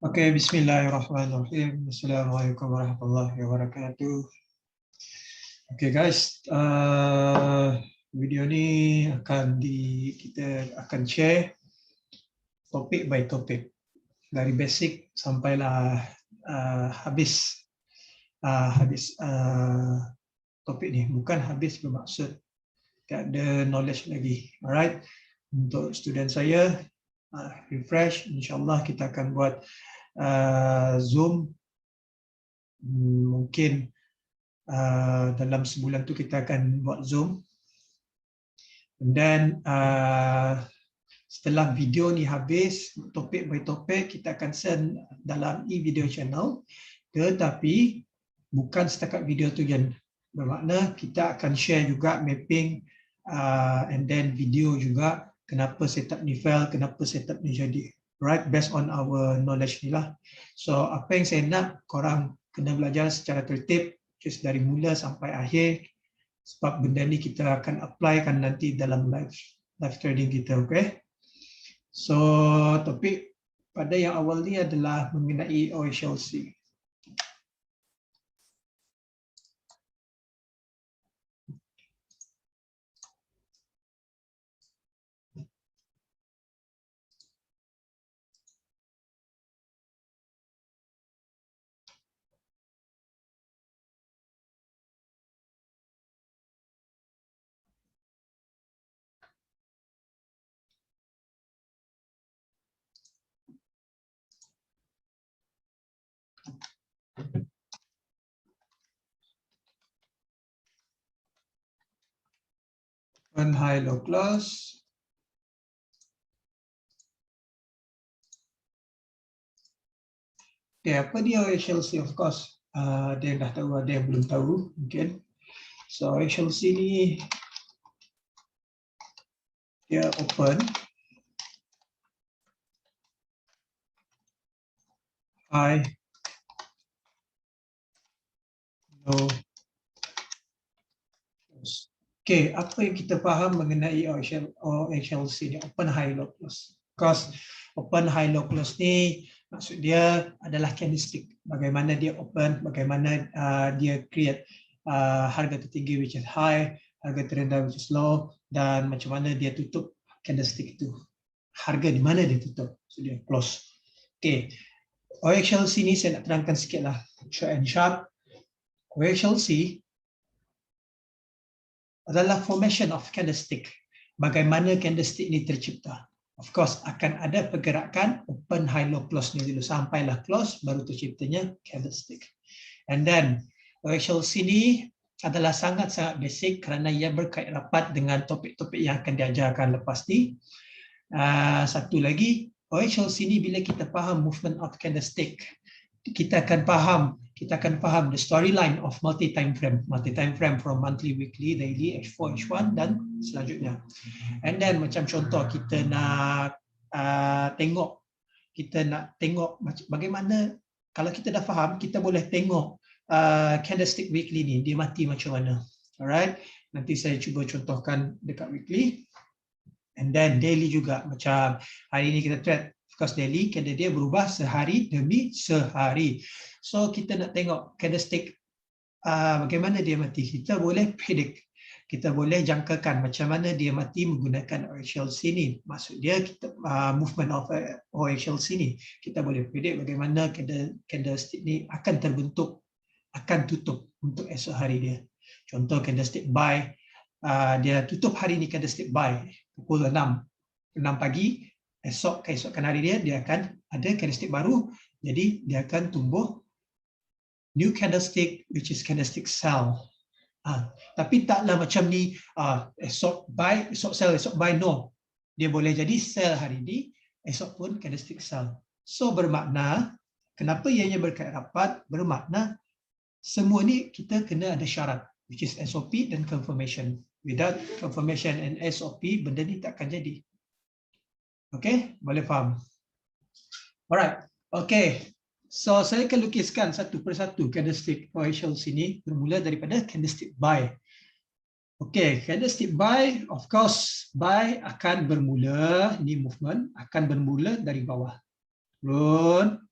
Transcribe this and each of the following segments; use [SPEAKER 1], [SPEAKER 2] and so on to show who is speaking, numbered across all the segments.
[SPEAKER 1] Oke, bismillahirrahmanirrahim. Assalamualaikum warahmatullahi wabarakatuh. Oke guys, video ni kita akan share topik by topik dari basic sampailah habis topik ni. Bukan habis bermaksud tak ada knowledge lagi. Alright, untuk student saya refresh. InsyaAllah kita akan buat Zoom. Mungkin dalam sebulan tu kita akan buat Zoom. Dan setelah video ni habis, topik by topik kita akan send dalam e-video channel. Tetapi bukan setakat video tu je. Bermakna kita akan share juga mapping and then video juga. Kenapa setup ni fail, kenapa setup ni jadi. Right, based on our knowledge ni lah. So apa yang saya nak, korang kena belajar secara tertib, just dari mula sampai akhir. Sebab benda ni kita akan apply kan nanti dalam live trading kita, okay? So topik pada yang awal ni adalah mengenai OHLC. Open high low close. Okay, apa dia OHLC? Of course, ada yang dah tahu, ada yang belum tahu mungkin. So OHLC ni dia open high low close. Okay, apa yang kita faham mengenai OHLC ni, open high low close? Because open high low close ni maksud dia adalah candlestick. Bagaimana dia open, bagaimana dia create harga tertinggi which is high, harga terendah which is low, dan macam mana dia tutup candlestick itu. Harga di mana dia tutup, so dia close. Okay, OHLC ni saya nak terangkan sikit lah, short and sharp. OHLC adalah formation of candlestick. Bagaimana candlestick ni tercipta? Of course, akan ada pergerakan open, high, low, close ni dulu. Sampailah close, baru terciptanya candlestick. And then, OHLC ni adalah sangat-sangat basic kerana ia berkait rapat dengan topik-topik yang akan diajarkan lepas ni. Satu lagi, OHLC ni bila kita faham movement of candlestick, kita akan faham the storyline of multi-time frame from monthly, weekly, daily, H4, H1 dan selanjutnya. And then macam contoh kita nak tengok bagaimana, kalau kita dah faham, kita boleh tengok candlestick weekly ni dia mati macam mana. Alright, nanti saya cuba contohkan dekat weekly. And then daily juga, macam hari ni kita trade. Because daily candle dia berubah sehari demi sehari. So kita nak tengok candlestick bagaimana dia mati. Kita boleh predict, kita boleh jangkakan macam mana dia mati menggunakan OHLC ni. Maksud dia kita movement of OHLC ni kita boleh predict bagaimana candlestick ni akan terbentuk, akan tutup untuk esok hari dia. Contoh candlestick buy, dia tutup hari ni candlestick buy pukul 6 pagi. Keesokan hari dia akan ada candlestick baru, jadi dia akan tumbuh new candlestick which is candlestick sell. Tapi taklah macam ni, esok buy, esok sell, esok buy, no. Dia boleh jadi sell hari ni, esok pun candlestick sell. So bermakna, kenapa ianya berkait rapat? Bermakna semua ni kita kena ada syarat which is SOP dan confirmation. Without confirmation and SOP, benda ni tak akan jadi. Okay, boleh faham? Alright, okay. So saya akan lukiskan satu persatu candlestick OHLC ni bermula daripada candlestick buy. Okay, candlestick buy, of course, buy akan bermula, ini movement, akan bermula dari bawah. Turun,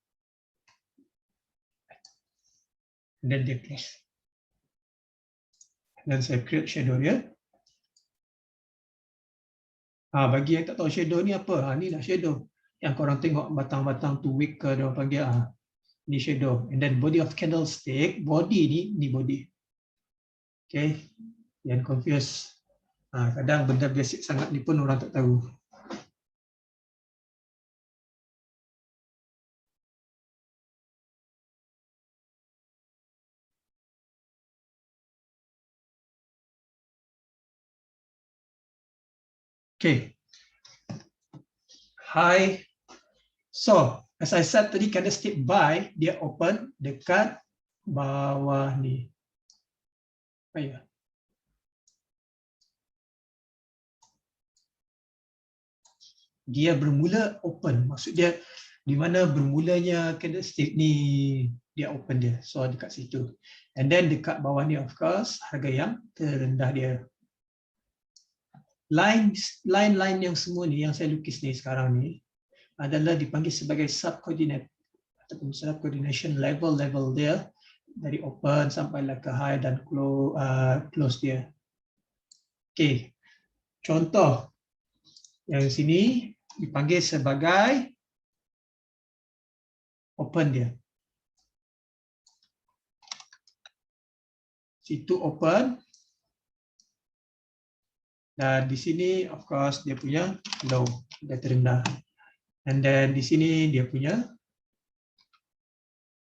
[SPEAKER 1] dan dia close. Dan saya create shadow dia. Bagi yang tak tahu shadow ni apa, ni lah shadow. Yang korang tengok batang-batang tu wick ke dia orang panggil, ni shadow. And then body of candlestick, body ni body. Okay, jangan confuse. Kadang benda basic sangat ni pun orang tak tahu. Okay. Hi. So, as I said tadi, candlestick buy, dia open dekat bawah ni. Ayo. Dia bermula open. Maksud dia, di mana bermulanya candlestick ni, dia open dia. So, dekat situ. And then dekat bawah ni, of course, harga yang terendah dia. Line yang semua ni, yang saya lukis ni sekarang ni, adalah dipanggil sebagai subcoordinate ataupun subcoordination level dia dari open sampailah ke high dan close dia. Okey. Contoh yang sini dipanggil sebagai open dia. Situ open. Dan di sini of course dia punya low, dia terendah. And then di sini dia punya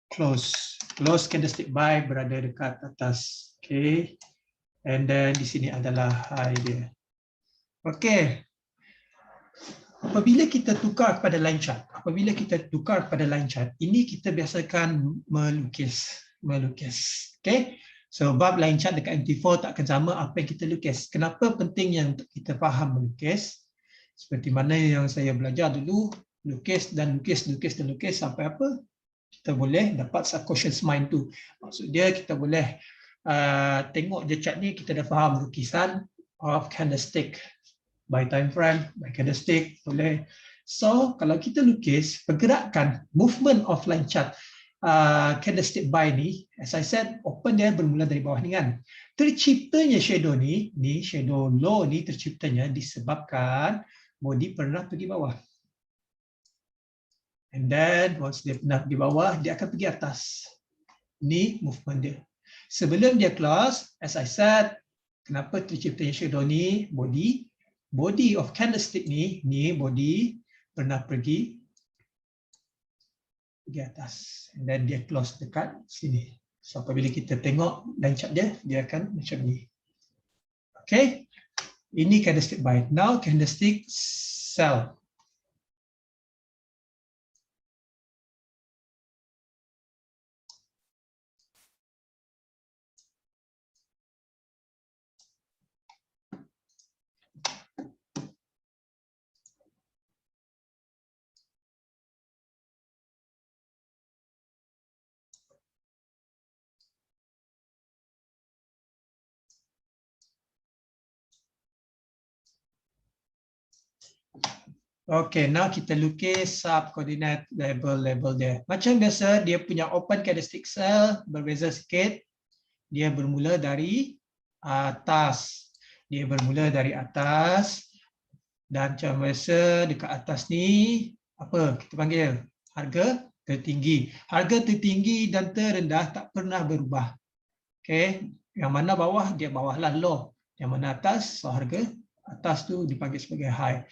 [SPEAKER 1] close. Close candlestick buy berada dekat atas. Okay. And then di sini adalah high dia. Okay. Apabila kita tukar kepada line chart, ini kita biasakan melukis. Okay. So bab line chart dekat MT4 tak akan sama apa yang kita lukis. Kenapa pentingnya untuk kita faham melukis? Seperti mana yang saya belajar dulu, lukis sampai apa? Kita boleh dapat subconscious mind tu. Maksud dia kita boleh tengok je chart ni, kita dah faham lukisan of candlestick by time frame, by candlestick boleh. So kalau kita lukis pergerakan movement of line chart candlestick buy ni, as I said, open dia bermula dari bawah ni kan. Terciptanya shadow ni shadow low ni terciptanya disebabkan body pernah pergi bawah. And then once dia pernah pergi bawah, dia akan pergi atas. Ni movement dia. Sebelum dia close, as I said, kenapa terciptanya shadow ni, body of candlestick ni body pernah pergi atas. And then dia close dekat sini. So apabila kita tengok line chart dia akan macam ni. Okay. Ini candlestick buy. Now candlestick sell. Okay, now kita lukis subcoordinate level dia. Macam biasa, dia punya open candlestick sell berbeza sikit. Dia bermula dari atas. Dan macam biasa dekat atas ni, apa kita panggil? Harga tertinggi. Harga tertinggi dan terendah tak pernah berubah. Okay, yang mana bawah, dia bawah lah low. Yang mana atas, so harga atas tu dipanggil sebagai high.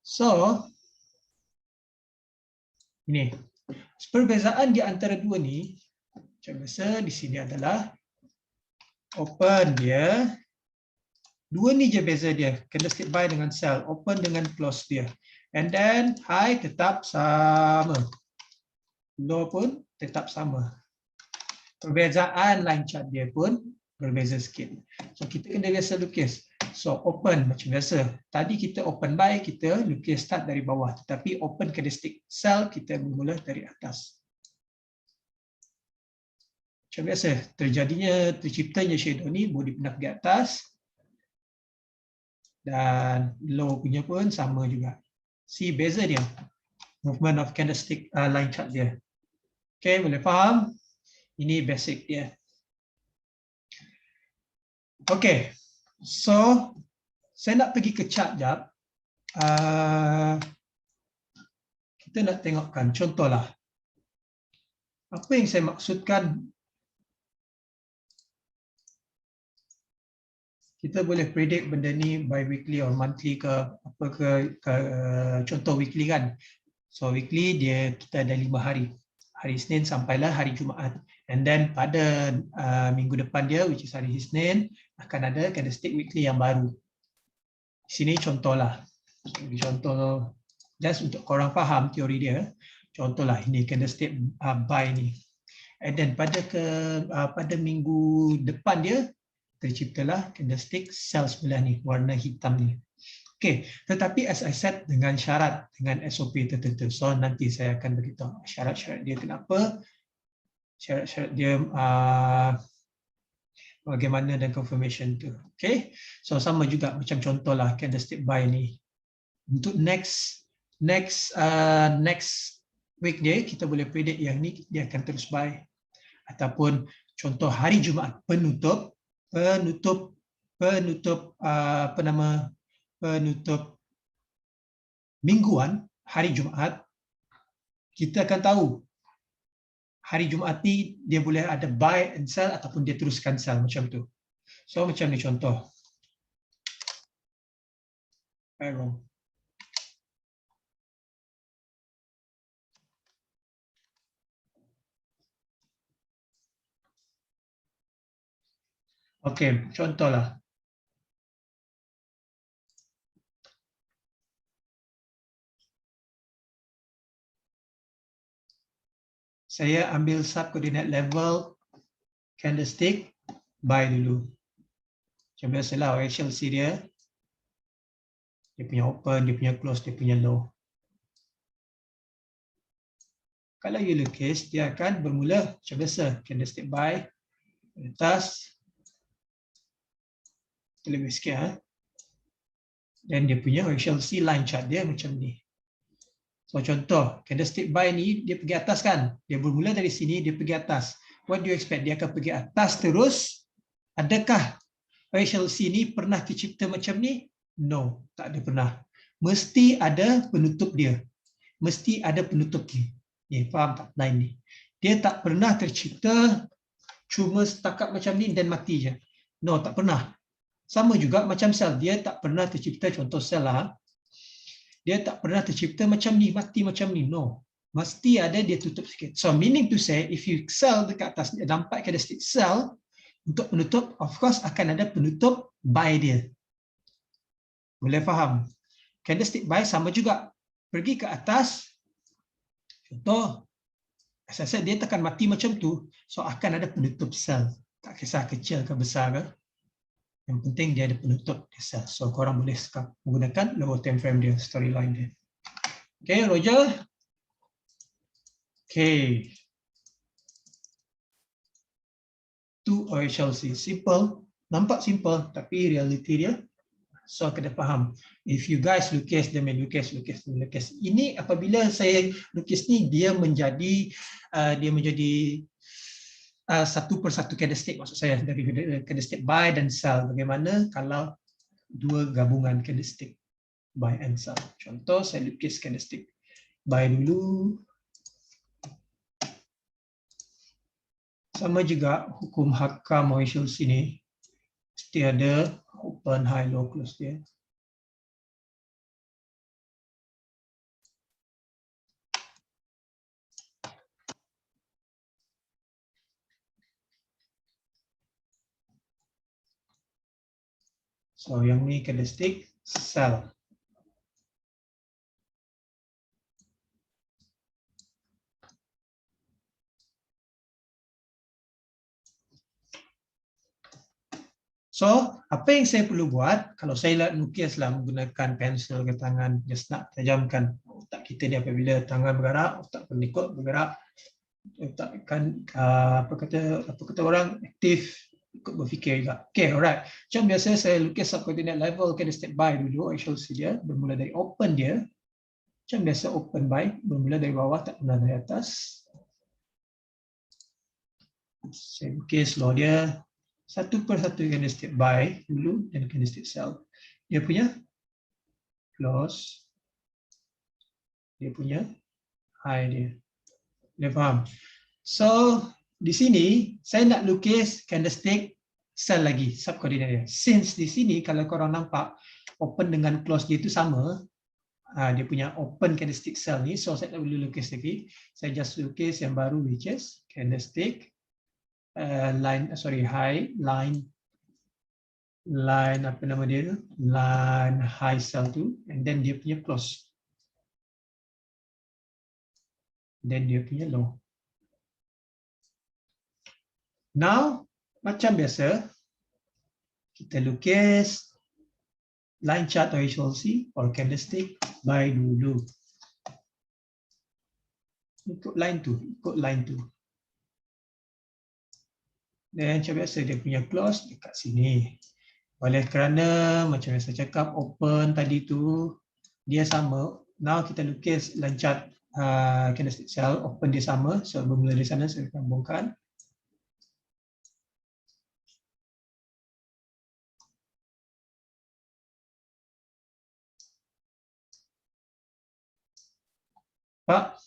[SPEAKER 1] So, ini perbezaan di antara dua ni, macam biasa di sini adalah open dia. Dua ni je beza dia, candlestick buy dengan sell, open dengan close dia. And then high tetap sama, low pun tetap sama. Perbezaan line chart dia pun berbeza sikit. So kita kena biasa lukis. So open macam biasa. Tadi kita open buy, kita lukis start dari bawah. Tetapi open candlestick sell, kita bermula dari atas. Macam biasa, terciptanya shadow ni, body pernah pergi atas. Dan low punya pun sama juga. See beza dia. Movement of candlestick line chart dia. Okay, boleh faham? Ini basic dia. Okay, so saya nak pergi ke chart jap. Kita nak tengokkan contohlah. Apa yang saya maksudkan, kita boleh predict benda ni by weekly or monthly ke apa ke contoh weekly kan. So weekly dia kita ada 5 hari. Hari Isnin sampailah hari Jumaat. And then pada minggu depan dia, which is hari Isnin, akan ada candlestick weekly yang baru. Di sini contohlah. Contoh just untuk korang faham teori dia. Contohlah ini candlestick buy ni. And then pada minggu depan dia terciptalah candlestick sell sebelah ni, warna hitam ni. Okey, tetapi as I said dengan syarat, dengan SOP tertentu. So nanti saya akan beritahu syarat-syarat dia kenapa, syarat-syarat dia bagaimana dan confirmation tu. Okey, so sama juga macam contohlah candlestick buy ni. Untuk next week dia kita boleh predict yang ni dia akan terus buy. Ataupun contoh hari Jumaat penutup mingguan hari Jumaat, kita akan tahu hari Jumaat ni dia boleh ada buy and sell ataupun dia teruskan sell macam tu. So macam ni contoh. Okey, contohlah. Saya ambil subcoordinate level candlestick buy dulu. Macam biasalah HLC dia punya open, dia punya close, dia punya low. Kalau you lukis, dia akan bermula macam biasa candlestick buy atas. Kita lebih sikit dan dia punya HLC line chart dia macam ni. So contoh, candlestick buy ni dia pergi atas kan? Dia bermula dari sini, dia pergi atas. What do you expect? Dia akan pergi atas terus? Adakah HLC ni pernah tercipta macam ni? No, tak ada pernah. Mesti ada penutup dia. Mesti ada penutup dia. Faham tak line ni? Dia tak pernah tercipta cuma setakat macam ni dan mati je. No, tak pernah. Sama juga macam sell. Dia tak pernah tercipta, contoh sell lah. Dia tak pernah tercipta macam ni, mati macam ni. No. Mesti ada dia tutup sikit. So meaning to say, if you sell dekat atas, dia nampak candlestick sell, untuk penutup, of course akan ada penutup buy dia. Boleh faham? Candlestick buy sama juga. Pergi ke atas, contoh, asal dia tekan mati macam tu, so akan ada penutup sell. Tak kisah kecil ke besar ke. Yang penting dia ada penutup dia sell. So korang boleh menggunakan lower time frame dia, storyline dia. Okay, Roger. Okay. Tu HLC. Simple. Nampak simple, tapi reality dia, so kena faham. If you guys lukis, dia main lukis. Ini apabila saya lukis ni, dia menjadi satu persatu candlestick, maksud saya dari candlestick buy dan sell. Bagaimana kalau dua gabungan candlestick buy and sell? Contoh saya lukis candlestick buy dulu. Sama juga hukum hakam Moishul sini, mesti ada open, high, low, close dia. So yang ni candlestick sell. So apa yang saya perlu buat, kalau saya lukislah menggunakan pensel ke tangan, just nak tajamkan otak kita ni. Apabila tangan bergerak, otak pun ikut bergerak. Otak kan apa kata orang, aktif, ikut berfikir juga. Okay, alright. Macam biasa saya lukis subcoordinate level candlestick buy dulu. I shall see dia bermula dari open dia. Macam biasa open buy, bermula dari bawah, tak pernah dari atas. Saya lukis law dia satu persatu candlestick buy dulu dan candlestick sell. Dia punya close, dia punya high dia. Dia faham? So di sini saya nak lukis candlestick sell lagi subkoordinat dia. Since di sini kalau korang nampak open dengan close dia itu sama, dia punya open candlestick sell ni, so saya tak boleh lukis lagi. Saya just lukis yang baru which is candlestick high line apa nama dia tu? Line high sell tu, and then dia punya close. Then dia punya low. Now, macam biasa, kita lukis line chart horizontal or candlestick buy dulu. Ikut line tu. Dan macam biasa dia punya close dekat sini. Oleh kerana macam yang saya cakap open tadi tu dia sama. Now kita lukis line chart candlestick sell, open dia sama. So bermula dari sana saya akan bongkar. Pak,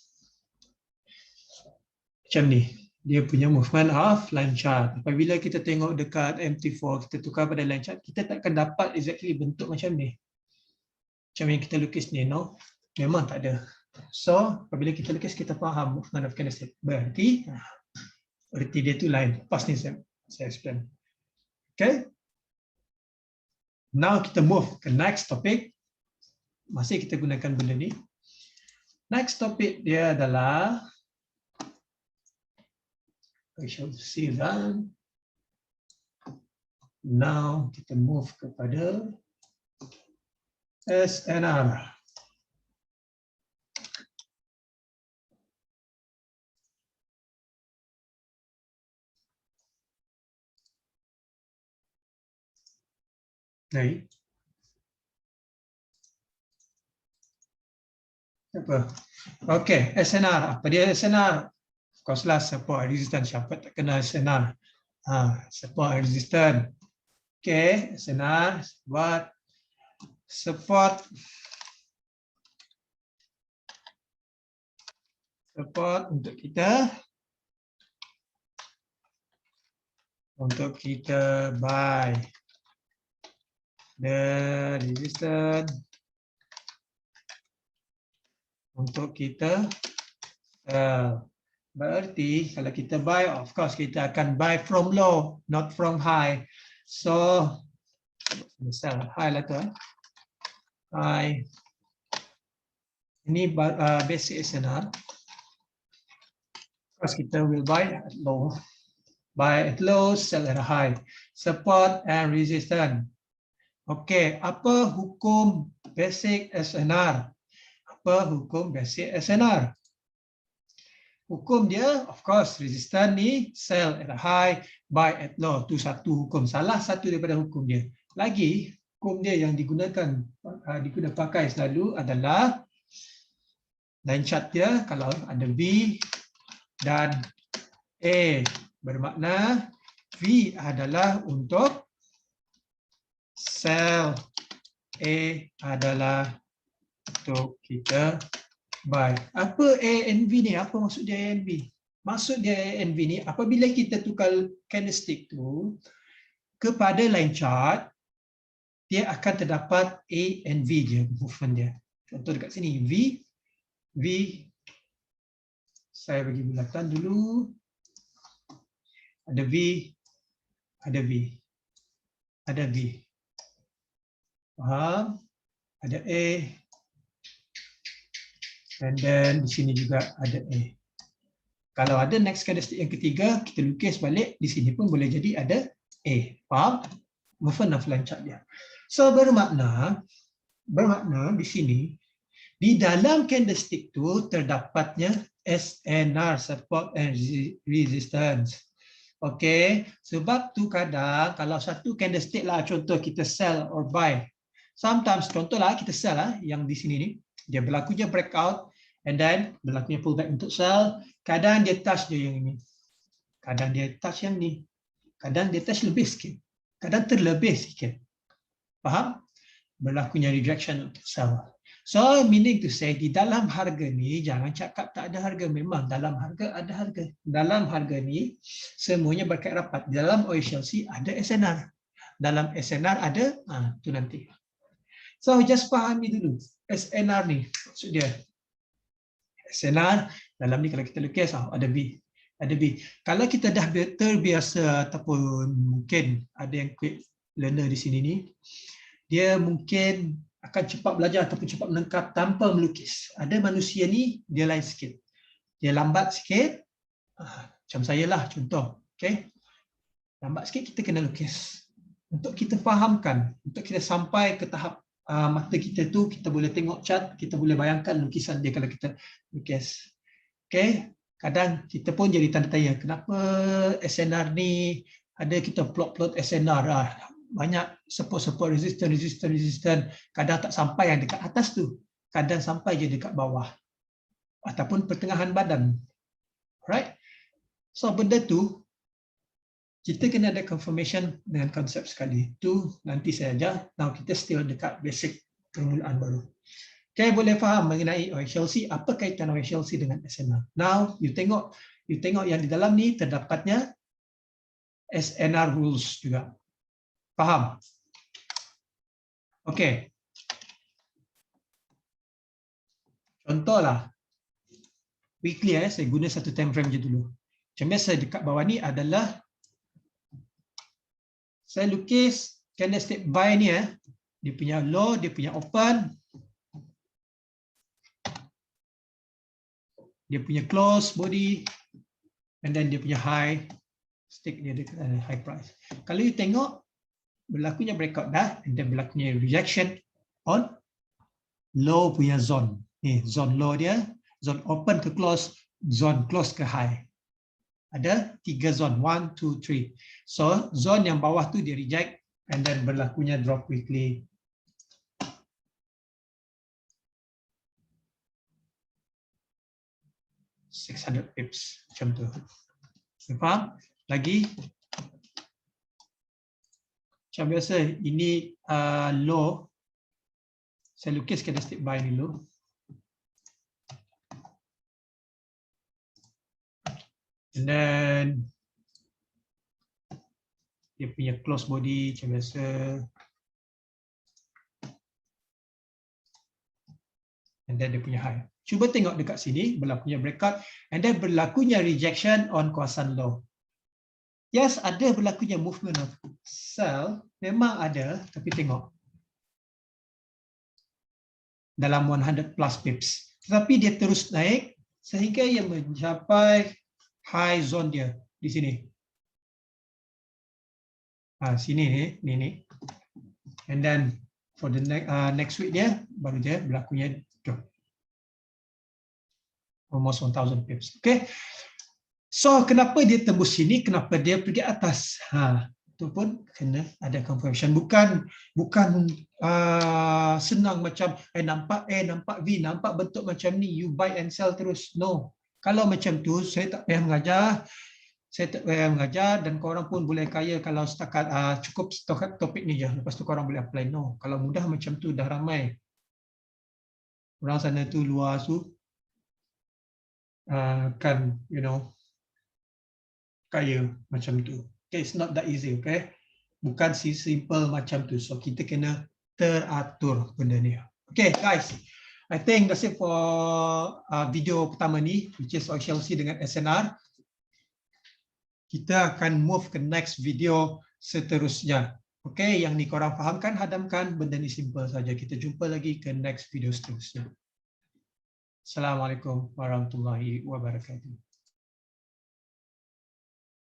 [SPEAKER 1] macam ni dia punya movement of line chart. Apabila kita tengok dekat MT4, kita tukar pada line chart, kita takkan dapat exactly bentuk macam ni. Macam yang kita lukis ni, no? Memang tak ada. So, apabila kita lukis, kita faham movement of candlestick. Berarti dia tu line. Pas ni saya explain. Okay? Now kita move ke next topic. Masih kita gunakan benda ni. Next topic dia adalah we shall see that. Now kita move kepada SNR. Baik. Apa? Okey, SNR. Apa dia SNR? Of course lah, support resistance. Siapa tak kenal SNR? Support resistance. Okey, SNR buat support untuk kita buy the resistance untuk kita sell. Berarti kalau kita buy, of course kita akan buy from low, not from high. So sell high lah tu. High. Ini basic SNR. Of course kita will buy at low. Buy at low, sell at high. Support and resistance. Okey, apa hukum basic SNR? Apa hukum basic SNR? Hukum dia, of course, resistance ni sell at high, buy at low. Itu satu hukum. Salah satu daripada hukum dia. Lagi, hukum dia yang digunakan pakai selalu adalah line chart dia kalau ada V dan A. Bermakna V adalah untuk sell, A adalah untuk kita buy. Apa A and V ni? Apa maksud dia A and V? Maksud dia A and V ni, apabila kita tukar candlestick tu kepada line chart, dia akan terdapat A and V je movement dia. Contoh dekat sini V, saya bagi bulatan dulu. Ada V, ada V, ada V. Faham? Ada A, and then di sini juga ada A. Kalau ada next candlestick yang ketiga, kita lukis balik, di sini pun boleh jadi ada A. Faham? Movement of line chart dia. So bermakna di sini, di dalam candlestick tu terdapatnya SNR, support and resistance. Okey, sebab tu kadang kalau satu candlestick lah, contoh kita sell or buy. Sometimes contohlah kita sell lah, yang di sini ni, dia berlakunya breakout and then berlakunya pullback untuk sell. Kadang dia touch je yang ini. kadang dia touch yang ni, kadang dia touch lebih sikit, kadang terlebih sikit. Faham? Berlakunya rejection untuk sell. So meaning to say, di dalam harga ni jangan cakap tak ada harga. Memang dalam harga ada harga. Dalam harga ni semuanya berkait rapat. Dalam OHLC ada SNR. Dalam SNR ada, tu nanti. So just fahami dulu SNR ni maksud dia. SNR dalam ni kalau kita lukis ada B. Ada B. Kalau kita dah terbiasa ataupun mungkin ada yang quick learner di sini ni, dia mungkin akan cepat belajar ataupun cepat menangkap tanpa melukis. Ada manusia ni dia lain sikit. Dia lambat sikit. Macam saya lah contoh. Okay? Lambat sikit kita kena lukis. Untuk kita fahamkan, untuk kita sampai ke tahap mata kita tu, kita boleh tengok chart, kita boleh bayangkan lukisan dia kalau kita lukis. Okay? Kadang kita pun jadi tanda tanya, kenapa SNR ni ada kita plot SNR banyak support resistant, kadang tak sampai yang dekat atas tu, kadang sampai je dekat bawah ataupun pertengahan badan. Right? So benda tu kita kena ada confirmation dengan konsep sekali. Tu nanti saya ajar. Now kita still dekat basic permulaan baru. Okay, boleh faham mengenai OHLC, apa kaitan OHLC dengan SNR. Now you tengok yang di dalam ni terdapatnya SNR rules juga. Faham? Okey. Contohlah weekly saya guna satu time frame je dulu. Macam biasa dekat bawah ni adalah saya lukis candlestick buy ni dia punya low, dia punya open, dia punya close body, and then dia punya high stick dia dekat high price. Kalau you tengok berlakunya breakout dah, and then berlakunya rejection on low punya zone. Ni zone low dia, zone open ke close, zone close ke high. Ada 3 zone, 1, 2, 3. So zone yang bawah tu dia reject, and then berlakunya drop weekly. $600 pips macam tu. Faham? Lagi macam biasa, ini low. Saya lukis candlestick buy dulu. And then dia punya close body macam biasa. And then dia punya high. Cuba tengok dekat sini, berlakunya breakout, and then berlakunya rejection on kawasan low. Yes, ada berlakunya movement of sell, memang ada, tapi tengok. Dalam 100 plus pips. Tetapi dia terus naik, sehingga ia mencapai high zone dia, di sini. Sini ni. And then, for the next week dia, baru dia berlakunya drop. Almost 1000 pips. Okay. So kenapa dia tembus sini? Kenapa dia pergi atas? Itu pun kena ada confirmation. Bukan senang macam nampak nampak V, nampak bentuk macam ni, you buy and sell terus. No. Kalau macam tu saya tak payah mengajar. Saya tak payah mengajar dan korang pun boleh kaya kalau setakat cukup setakat topik ni je. Lepas tu korang boleh apply. No. Kalau mudah macam tu dah ramai. Orang sana tu luar tu kan kaya macam tu. Okay, it's not that easy, okay? Bukan si simple macam tu. So kita kena teratur benda ni. Okay, guys. I think that's it for video pertama ni, which is OHLC dengan SNR. Kita akan move ke next video seterusnya. Okay, yang ni korang fahamkan, hadamkan, benda ni simple saja. Kita jumpa lagi ke next video seterusnya. Assalamualaikum warahmatullahi wabarakatuh.